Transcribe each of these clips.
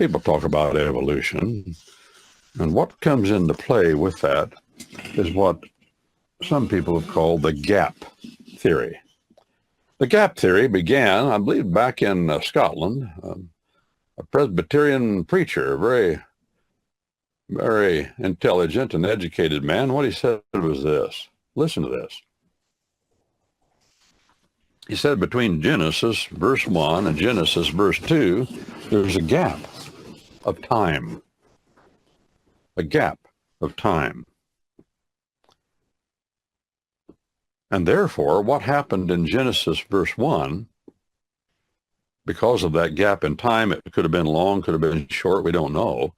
People talk about evolution, and what comes into play with that is what some people have called the gap theory. The gap theory began, I believe, back in Scotland. A Presbyterian preacher, very intelligent and educated man. What he said was this. Listen to this. He said between Genesis verse 1 and Genesis verse 2, there's a gap of time. A gap of time. And therefore, what happened in Genesis verse 1, because of that gap in time, it could have been long, could have been short, we don't know.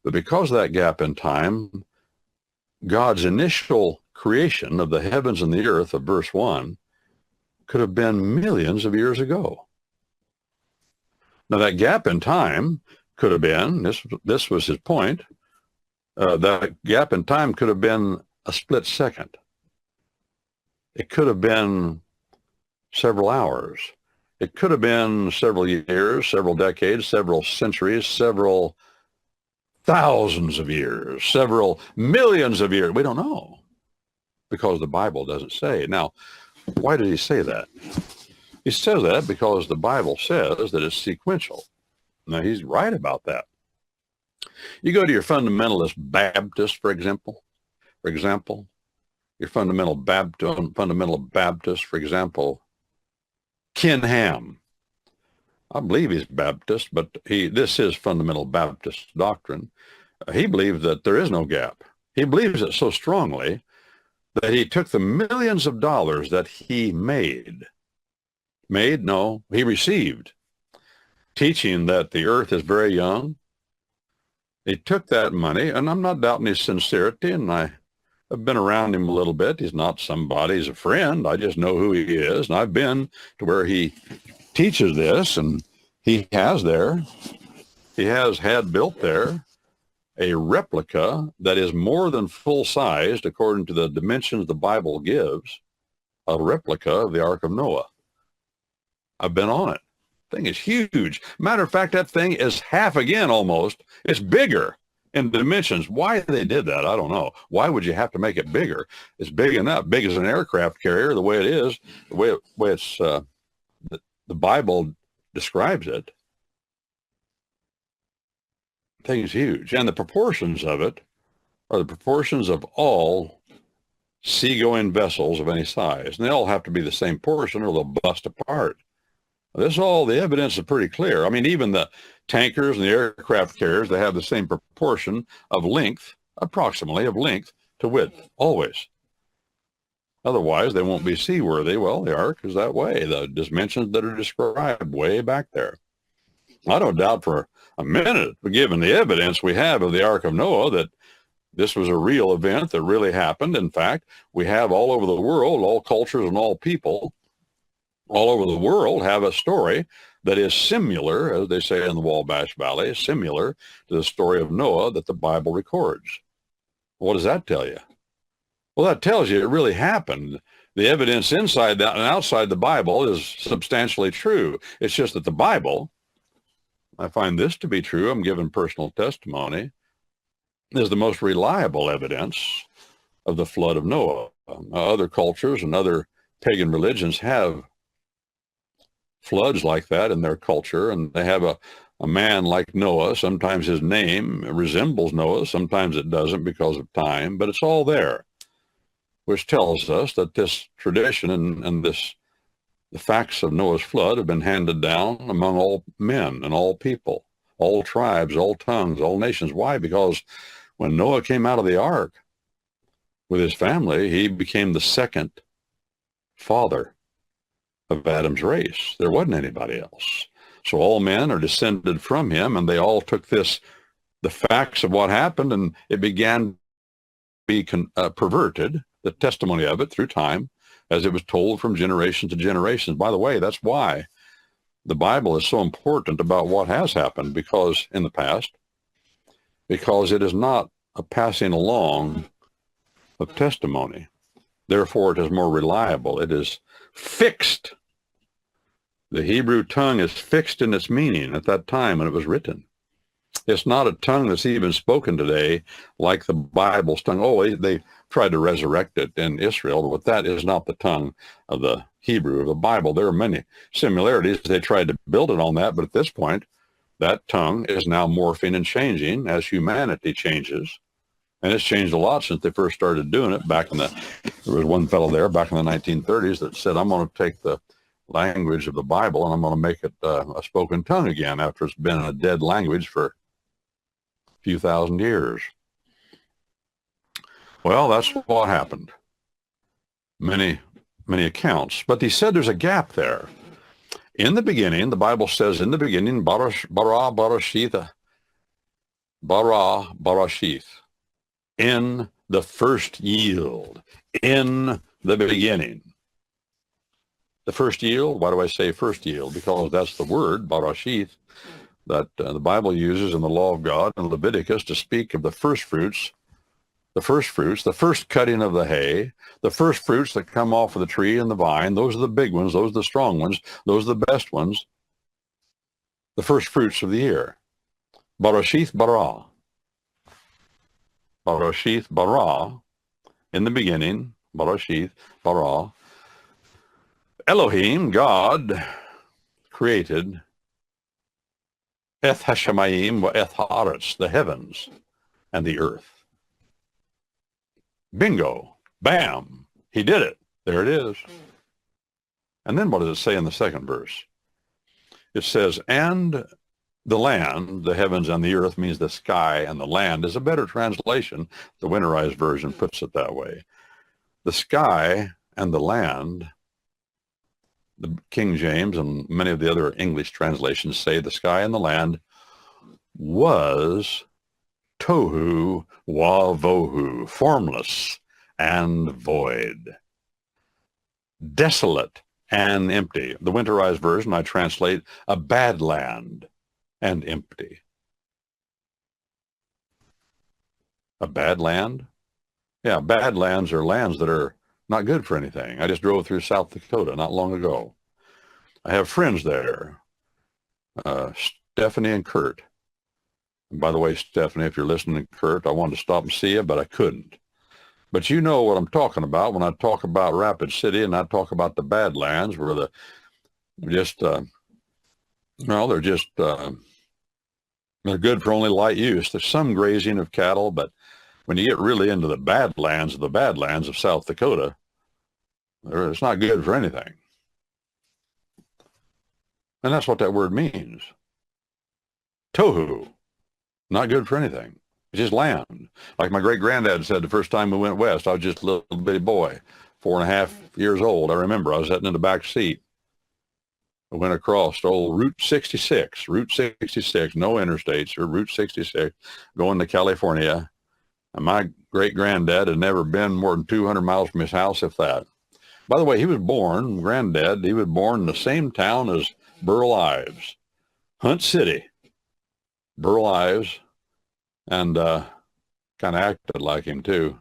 But because of that gap in time, God's initial creation of the heavens and the earth of verse 1 could have been millions of years ago. Now, that gap in time could have been, this was his point, that gap in time could have been a split second. It could have been several hours. It could have been several years, several decades, several centuries, several thousands of years, several millions of years. We don't know because the Bible doesn't say. Now, why did he say that? He says that because the Bible says that it's sequential. Now, he's right about that. You go to your fundamentalist Baptist, for example, your fundamental Baptist, for example, Ken Ham. I believe he's Baptist, but this is fundamental Baptist doctrine. He believes that there is no gap. He believes it so strongly that he took the millions of dollars that he received, teaching that the earth is very young. He took that money, and I'm not doubting his sincerity, and I have been around him a little bit. He's not somebody, he's a friend. I just know who he is, and I've been to where he teaches this, and he has had built there a replica that is more than full-sized, according to the dimensions the Bible gives, a replica of the Ark of Noah. I've been on it. The thing is huge. Matter of fact, that thing is half again almost. It's bigger in dimensions. Why they did that, I don't know. Why would you have to make it bigger? It's big enough, big as an aircraft carrier, the way it is, the way it's, the Bible describes it. The thing is huge. And the proportions of it are the proportions of all seagoing vessels of any size. And they all have to be the same portion or they'll bust apart. The evidence is pretty clear. I mean, even the tankers and the aircraft carriers, they have the same proportion of length, approximately of length to width, always. Otherwise, they won't be seaworthy. Well, the ark is that way. The dimensions that are described way back there. I don't doubt for a minute, given the evidence we have of the Ark of Noah, that this was a real event that really happened. In fact, we have all over the world, all cultures and all people, all over the world have a story that is similar, as they say in the Wabash Valley, similar to the story of Noah that the Bible records. What does that tell you? Well, that tells you it really happened. The evidence inside that and outside the Bible is substantially true. It's just that the Bible, I find this to be true, I'm giving personal testimony, is the most reliable evidence of the flood of Noah. Other cultures and other pagan religions have floods like that in their culture, and they have a man like Noah. Sometimes his name resembles Noah, sometimes it doesn't because of time, but it's all there, which tells us that this tradition and the facts of Noah's flood have been handed down among all men and all people, all tribes, all tongues, all nations. Why? Because when Noah came out of the ark with his family, he became the second father of Adam's race. There wasn't anybody else. So all men are descended from him, and they all took the facts of what happened, and it began to be perverted, the testimony of it through time, as it was told from generation to generation. By the way, that's why the Bible is so important about what has happened, because in the past, because it is not a passing along of testimony. Therefore, it is more reliable. It is fixed. The Hebrew tongue is fixed in its meaning at that time when it was written. It's not a tongue that's even spoken today like the Bible's tongue. Oh, they tried to resurrect it in Israel, but that is not the tongue of the Hebrew of the Bible. There are many similarities. They tried to build it on that, but at this point, that tongue is now morphing and changing as humanity changes. And it's changed a lot since they first started doing it back in there was one fellow there back in the 1930s that said, I'm going to take the language of the Bible and I'm going to make it a spoken tongue again after it's been a dead language for a few thousand years. Well, that's what happened. Many accounts. But he said there's a gap there. In the beginning, the Bible says, in the beginning, bara barashith, in the first yield, in the beginning. The first yield, why do I say first yield? Because that's the word, barashith, that the Bible uses in the law of God in Leviticus to speak of the first fruits, the first cutting of the hay, the first fruits that come off of the tree and the vine. Those are the big ones. Those are the strong ones. Those are the best ones. The first fruits of the year. Barashith bara. Barashith bara. In the beginning, Barashith bara. Elohim, God, created Eth Hashemayim wa Eth Haaretz, the heavens and the earth. Bingo, bam, he did it. There it is. And then what does it say in the second verse? It says, and the land, the heavens and the earth means the sky and the land is a better translation. The Winterized version puts it that way. The sky and the land, the King James and many of the other English translations say the sky and the land was tohu wavohu, formless and void, desolate and empty. The Winterized version I translate a bad land and empty. A bad land? Yeah, bad lands are lands that are not good for anything. I just drove through South Dakota not long ago. I have friends there, Stephanie and Kurt. And by the way, Stephanie, if you're listening, Kurt, I wanted to stop and see you, but I couldn't. But you know what I'm talking about when I talk about Rapid City and I talk about the Badlands where they're good for only light use. There's some grazing of cattle, but when you get really into the Badlands of South Dakota, it's not good for anything. And that's what that word means. Tohu, not good for anything. It's just land. Like my great-granddad said the first time we went west, I was just a little bitty boy, 4.5 years old. I remember I was sitting in the back seat. I went across old Route 66, no interstates, or Route 66, going to California. And my great-granddad had never been more than 200 miles from his house, if that. By the way, he was born in the same town as Burl Ives, Hunt City. Burl Ives, and kind of acted like him too.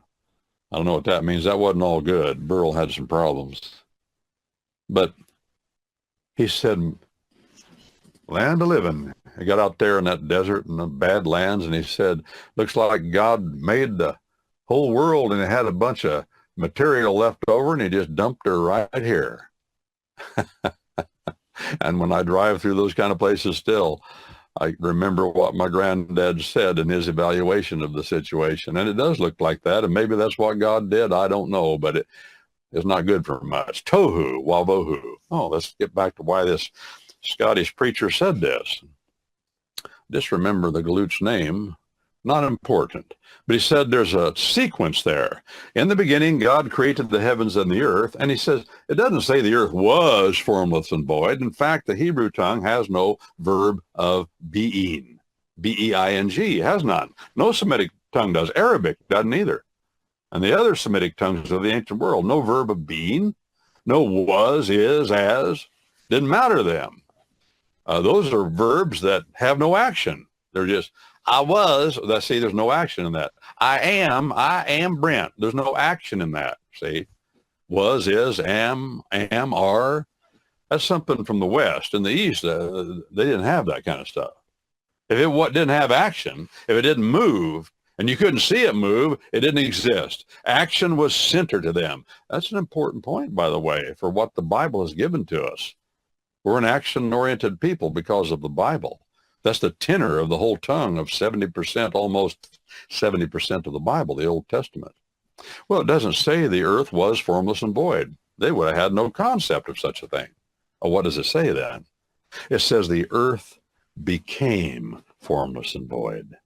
I don't know what that means. That wasn't all good. Burl had some problems. But he said, land of living. He got out there in that desert and the bad lands, and he said, looks like God made the whole world and it had a bunch of material left over, and he just dumped her right here. And when I drive through those kind of places still, I remember what my granddad said in his evaluation of the situation. And it does look like that. And maybe that's what God did. I don't know, but it is not good for much. Tohu wavohu. Oh, let's get back to why this Scottish preacher said this. Just remember the galoot's name. Not important. But he said there's a sequence there. In the beginning, God created the heavens and the earth. And he says, it doesn't say the earth was formless and void. In fact, the Hebrew tongue has no verb of being. B-E-I-N-G. It has none. No Semitic tongue does. Arabic doesn't either. And the other Semitic tongues of the ancient world, no verb of being, no was, is, as. Didn't matter to them. Those are verbs that have no action. They're just, I was, see, there's no action in that. I am Brent. There's no action in that, see. Was, is, am, are. That's something from the West. In the East, they didn't have that kind of stuff. If it didn't have action, if it didn't move, and you couldn't see it move, it didn't exist. Action was center to them. That's an important point, by the way, for what the Bible has given to us. We're an action-oriented people because of the Bible. That's the tenor of the whole tongue of 70%, almost 70% of the Bible, the Old Testament. Well, it doesn't say the earth was formless and void. They would have had no concept of such a thing. Well, what does it say then? It says the earth became formless and void.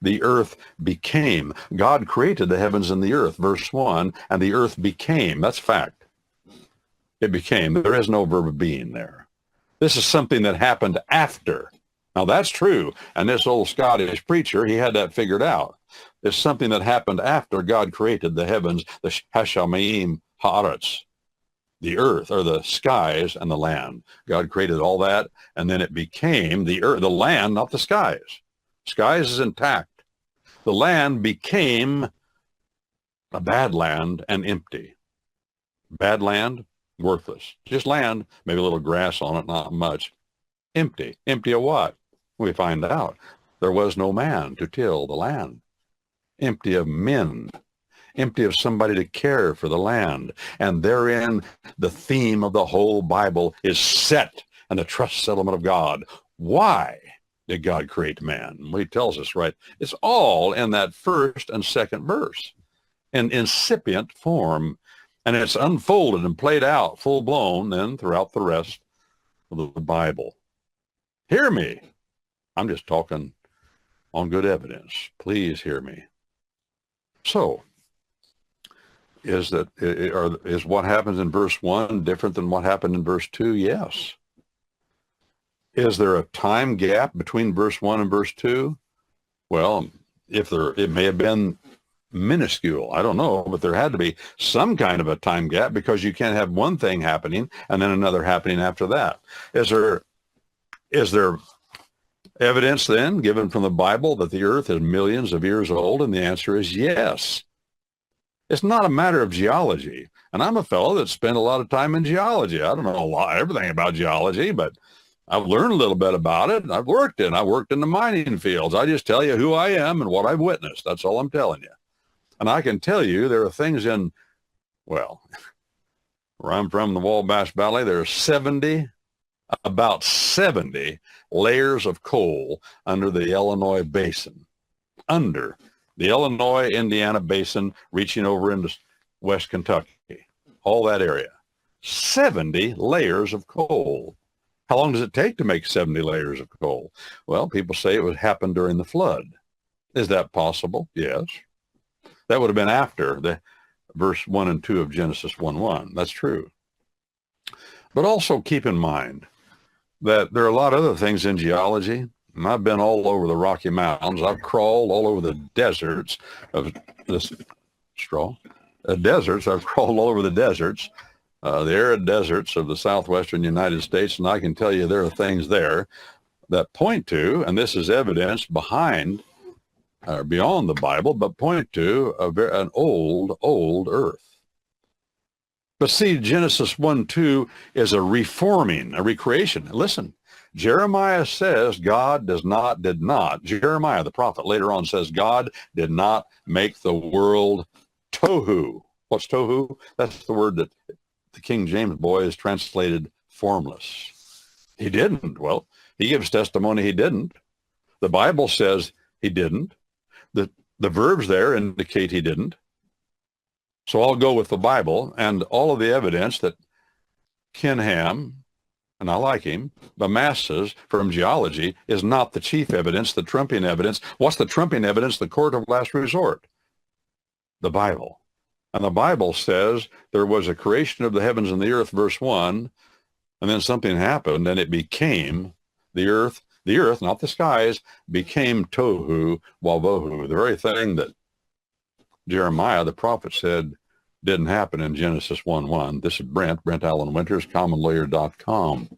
The earth became. God created the heavens and the earth, verse 1, and the earth became. That's fact. It became. There is no verb of being there. This is something that happened after. Now, that's true. And this old Scottish preacher, he had that figured out. It's something that happened after God created the heavens, the Hashamayim Haaretz, the earth, or the skies and the land. God created all that, and then it became the earth, the land, not the skies. Skies is intact. The land became a bad land and empty. Bad land, worthless. Just land, maybe a little grass on it, not much. Empty. Empty of what? We find out there was no man to till the land. Empty of men. Empty of somebody to care for the land. And therein, the theme of the whole Bible is set and the trust settlement of God. Why did God create man? Well, he tells us, right? It's all in that first and second verse, in incipient form. And it's unfolded and played out full-blown then throughout the rest of the Bible. Hear me. I'm just talking on good evidence. Please hear me. So, is what happens in verse 1 different than what happened in verse 2? Yes. Is there a time gap between verse 1 and verse 2? Well, it may have been minuscule. I don't know, but there had to be some kind of a time gap because you can't have one thing happening and then another happening after that. Is there evidence then given from the Bible that the earth is millions of years old? And the answer is yes. It's not a matter of geology. And I'm a fellow that spent a lot of time in geology. I don't know everything about geology, but I've learned a little bit about it. I worked in the mining fields. I just tell you who I am and what I've witnessed. That's all I'm telling you. And I can tell you there are things where I'm from, the Wabash Valley, there are about 70 layers of coal under the Illinois basin. Under the Illinois-Indiana basin, reaching over into West Kentucky, all that area. 70 layers of coal. How long does it take to make 70 layers of coal? Well, people say it would happen during the flood. Is that possible? Yes. That would have been after the verse 1 and 2 of Genesis 1:1. That's true. But also keep in mind that there are a lot of other things in geology. And I've been all over the Rocky Mountains. I've crawled all over the deserts of this deserts. I've crawled all over the deserts, the arid deserts of the southwestern United States. And I can tell you there are things there that point to, and this is evidence beyond the Bible, but point to an old earth. But see, Genesis 1:2 is a reforming, a recreation. Listen, Jeremiah says God did not. Jeremiah, the prophet, later on says God did not make the world tohu. What's tohu? That's the word that the King James boy is translated formless. He didn't. Well, he gives testimony he didn't. The Bible says he didn't. The verbs there indicate he didn't. So I'll go with the Bible and all of the evidence that Ken Ham, and I like him, amasses from geology is not the chief evidence, the trumping evidence. What's the trumping evidence? The court of last resort. The Bible. And the Bible says there was a creation of the heavens and the earth, verse 1, and then something happened and it became the earth, not the skies, became tohu wavohu, the very thing that Jeremiah, the prophet, said didn't happen in Genesis 1:1. This is Brent Allen Winters, commonlawyer.com.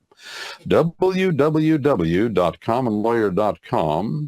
www.commonlawyer.com.